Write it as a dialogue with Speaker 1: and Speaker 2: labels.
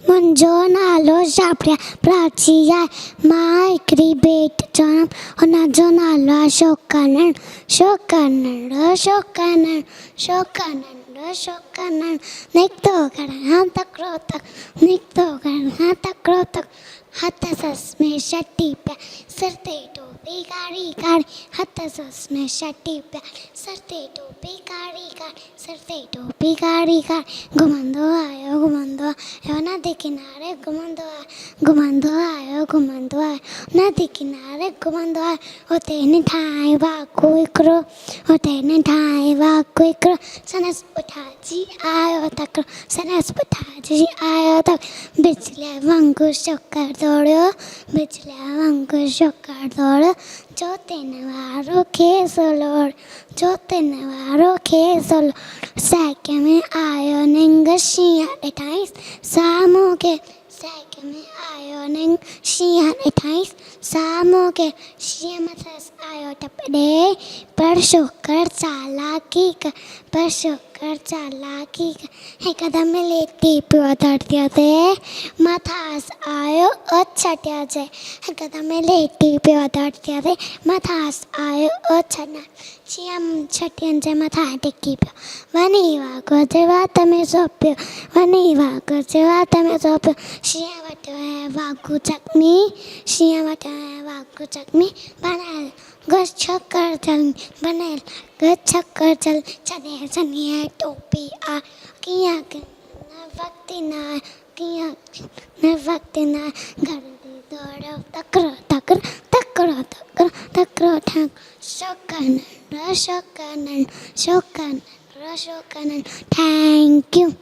Speaker 1: मुंहिंजो नालो शाप्रिया प्राची आहे। मां हिकिड़ी भेट चवंदमि हुनजो नालो आहे शोकानंद। शोकानंद शोकानंद शोकानंद शोकानंद निकितो घरां तकिड़ो तक, निकितो घरां तकिड़ो तक। हथ सस में छटी पिया, सिर ते टोपी कारी कारी। हथ सस में छटी पिया, सिर ते टोपी कारी कारी, सिर ते टोपी कारी कारी। घुमंदो आयो नदी किनारे, घुमंदो आयो नदी किनारे, घुमंदो आयो। हुते निठाई वाको हिकिड़ो, हुते निठाई वाको हिकिड़ो। संदसि पुठाजी आयो तकिड़ो, संदसि पुठाजी आयो तकिड़ो। बिजलीअ वांगुरु शोकर दौड़ियो, बिजलीअ वांगुरु शोकर दौड़ियो। जोतिन वारो खेसि लोड़, जोतिन वारो खेसि लोड़। साइके में आयो निंग शींहं ॾिठाईंसि साम्हूं के, साइके में आयो निंग शींहं ॾिठाईंसि साम्हूं के। शींहं मथांसि आयो टपॾे, पर शोकर चालाकी कर, पर शोकर चालाकी कर। हिकदमि लेटी पियो धरतीअ ते, मथांसि आयो उछटिया जे। हिकदमि लेटी पियो धरतीअ ते, मथांसि आयो उछटिया। शींहं छटियुनि जे मथां टिकी पियो, वञी वाघ जे वात में सो पियो, वञी वाघ जे वात में सो पियो। शींहं वटि वाघ चकमी, शींहं वटि वाघ चकमी। बनल घुस शोकर जल्दी, बनल घुस शोकर जल्दी। छॾे सनीअ टोपी आ, कीअं न वक़्तु न आहे, कीअं न वक़्तु न आहे। घर दी दौड़ो तकिड़ो तकिड़ो तकिड़ो तकिड़ो तकिड़ो ठाक। शोकानंद शोकानंद शोकानंद शोकानंद। Thank U.